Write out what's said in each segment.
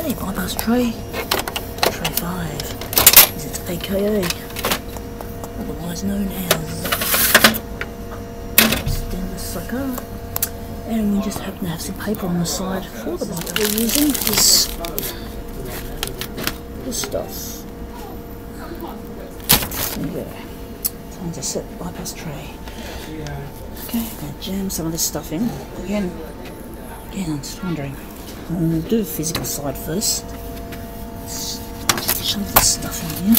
Okay, bypass tray. Tray 5. Is it AKA? Otherwise known as extend the sucker. And we just happen to have some paper on the side for the bypass we're using this stuff. There you go. Time to set the bypass tray. Okay, I'm going to jam some of this stuff in. Again, I'm just wondering. We'll do the physical side first. Let's shove this stuff in here.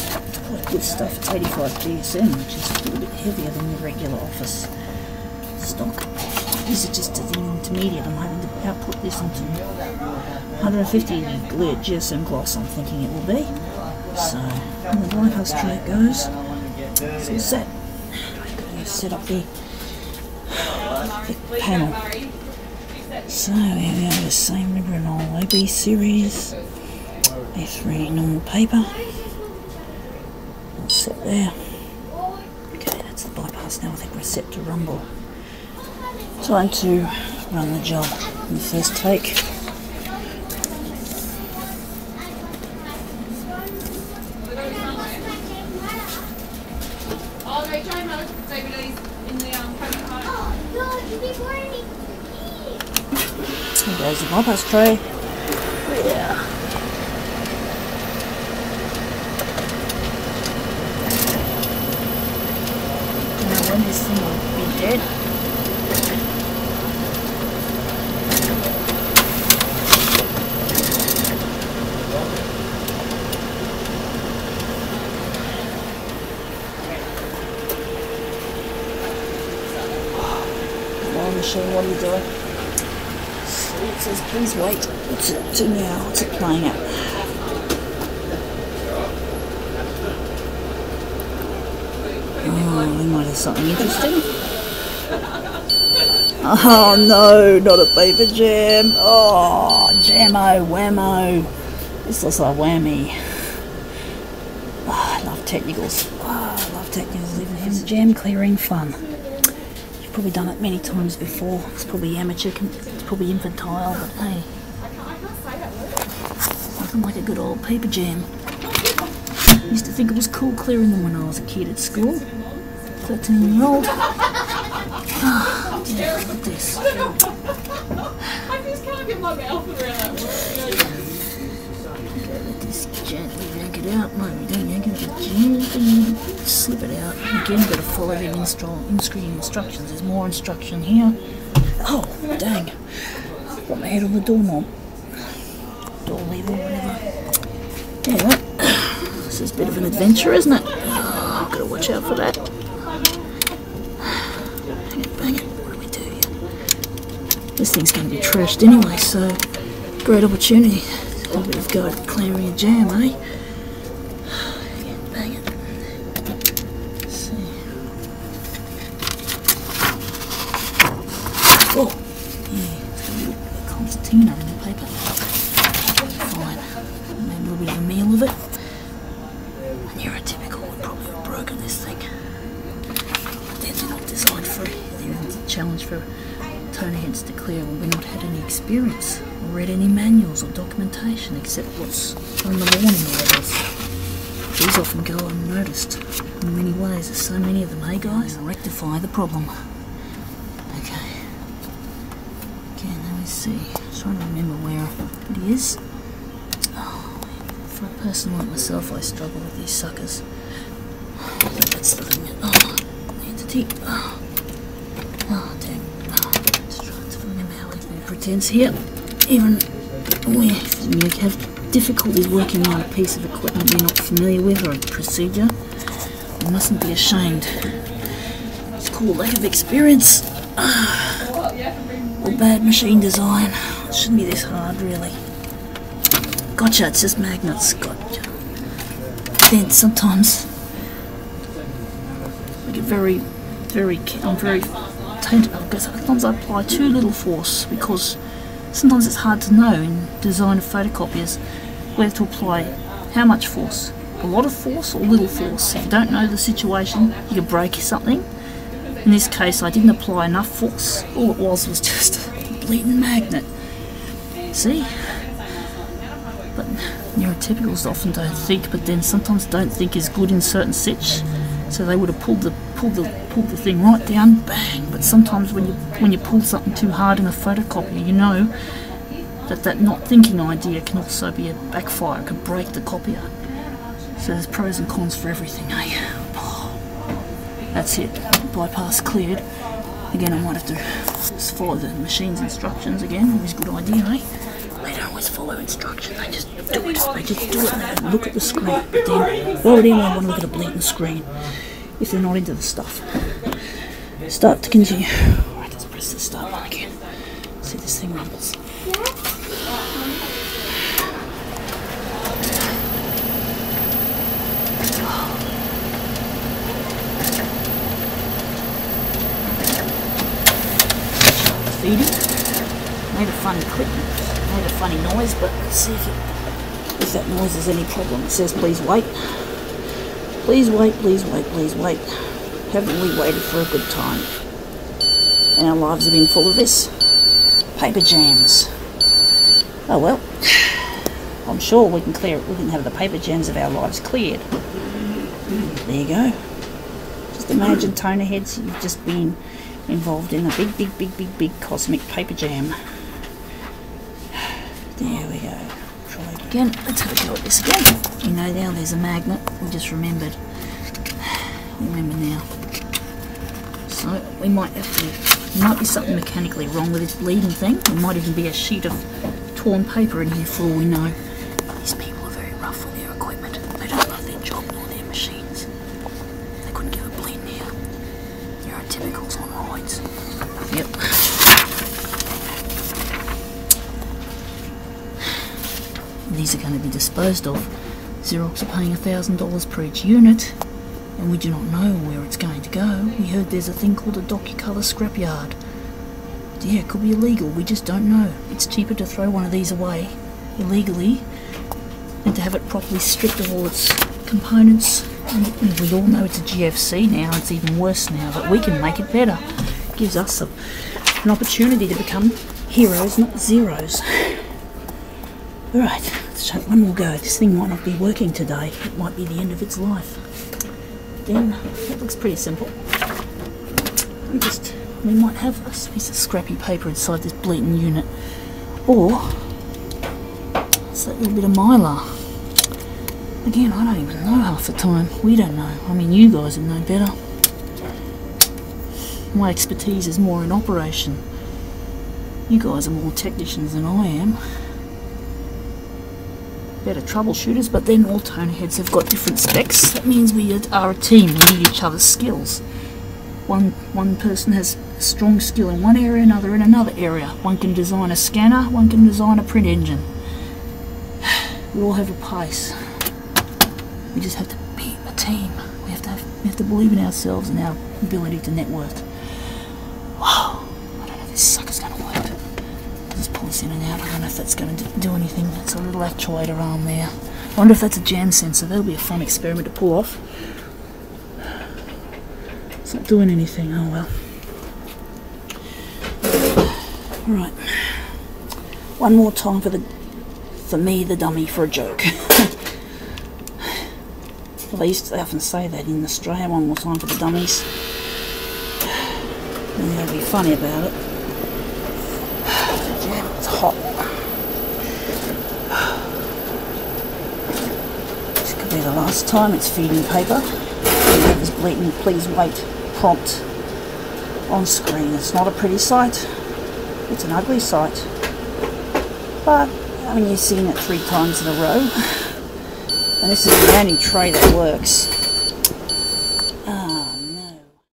Quite good stuff. It's 85 GSM, which is a little bit heavier than the regular office stock. These are just the intermediate. I'm having to output this into 150 GSM gloss, I'm thinking it will be. So, when the bypass tray goes, it's all set. I'm going to set up the panel. So, here we have the same Liberal AB series, A3 normal paper. All set there. Okay, that's the bypass now. I think we're set to rumble. Time to run the job in the first take. There goes the bypass tray. Yeah. Don't know when this thing will be dead. Machine, what are you doing? It says please wait. What's it up to now? What's it playing at? Oh, we might have something interesting. Oh no, not a paper jam. Oh, jammo, whammo. This looks like whammy. Oh, I love technicals. Oh, I love technicals, even having jam clearing fun. Probably done it many times before. It's probably amateur, it's probably infantile, but hey, nothing like a good old paper jam. I used to think it was cool clearing them when I was a kid at school. 13-year-old. Oh, yeah, look at this. I just can't get my mouth around that word. Okay, let this gently yank it out. No, we don't yank it, but gently slip it out. Again, you've got to follow the in-screen instructions. There's more instruction here. Oh, dang. Got my head on the doorknob. Door lever, whatever. Yeah, this is a bit of an adventure, isn't it? Oh, got to watch out for that. Bang it. What do we do here? This thing's going to be trashed anyway, so great opportunity. A bit of go at clearing a jam, eh? Bang it. Let's see. Oh! Yeah, it's got a little concertina in the paper. Fine. Made a little bit of a meal of it. A neurotypical would probably have broken this thing. They're not designed for it. They're challenged for toner heads to clear when we've not had any experience or read any manuals or documentation except what's on the warning labels. These often go unnoticed in many ways. There's so many of them, hey guys? I'll rectify the problem. Okay. Again, let me see. I'm trying to remember where it is. Oh, for a person like myself, I struggle with these suckers. I think that's the thing. Oh, the entity. Oh, damn. Pretense here, even when you have difficulty working on a piece of equipment you're not familiar with or a procedure, you mustn't be ashamed. It's called lack of experience or bad machine design. It shouldn't be this hard, really. Gotcha, it's just magnets. Gotcha. Then sometimes I get I'm very tentative because sometimes I apply too little force because sometimes it's hard to know in design of photocopiers whether to apply how much force. A lot of force or little force. If you don't know the situation, you could break something. In this case, I didn't apply enough force. All it was just a bleeding magnet. See? But neurotypicals often don't think, but then sometimes don't think is good in certain sitch. So they would have pulled the thing right down, bang. But sometimes when you pull something too hard in a photocopier, you know that not thinking idea can also be a backfire. It could break the copier. So there's pros and cons for everything, eh? Oh, that's it. Bypass cleared. Again, I might have to just follow the machine's instructions again. Always a good idea, eh? They don't always follow instructions. They just do it. They just do it. They don't look at the screen. But then, why would anyone want to look at a blatant screen if they're not into the stuff? Start to continue. Alright, let's press the start button again. See this thing rumbles. Feeding. Made a funny click. Made a funny noise, but let's see if that noise is any problem. It says please wait. Please wait, please wait, please wait. Haven't we waited for a good time? And our lives have been full of this. Paper jams. Oh well. I'm sure we can clear it. We can have the paper jams of our lives cleared. There you go. Just imagine toner heads, you've just been involved in a big cosmic paper jam. There we go. Try it again. Let's have a go at this again. You know now there's a magnet. We just remembered. Remember now. So we might have to. There might be something mechanically wrong with this bleeding thing. There might even be a sheet of torn paper in here for all we know. These people are very rough with their equipment. They don't love their job nor their machines. They couldn't give a bleeding here. Neurotypicals on roids. Yep. These are going to be disposed of. Xerox are paying $1,000 per each unit, and we do not know where it's going to go. We heard there's a thing called a DocuColor scrapyard. Yeah, it could be illegal, we just don't know. It's cheaper to throw one of these away illegally than to have it properly stripped of all its components. And we all know it's a GFC now, it's even worse now, but we can make it better. It gives us an opportunity to become heroes, not zeros. Alright, let's take one more go. This thing might not be working today. It might be the end of its life. Then, that looks pretty simple. We might have a piece of scrappy paper inside this bleeding unit. Or, it's that little bit of mylar. Again, I don't even know half the time. We don't know. I mean, you guys would know better. My expertise is more in operation. You guys are more technicians than I am. Better troubleshooters, but then all toner heads have got different specs. That means we are a team. We need each other's skills. One person has strong skill in one area, another in another area. One can design a scanner, one can design a print engine. We all have a place. We just have to be a team. We have to believe in ourselves and our ability to network. Wow, I don't know if this sucker's going to work. I'll just pull this in and out. I don't know if that's going to do anything. That's a little actuator arm there. I wonder if that's a jam sensor. That'll be a fun experiment to pull off. It's not doing anything. Oh well. Alright. One more time for me, the dummy, for a joke. Well, they often say that in Australia. One more time for the dummies. And they'll be funny about it. Yeah, it's hot. This could be the last time it's feeding paper. We have this blatant please wait prompt on screen. It's not a pretty sight. It's an ugly sight. But, I mean, you've seen it 3 times in a row. And this is the only tray that works.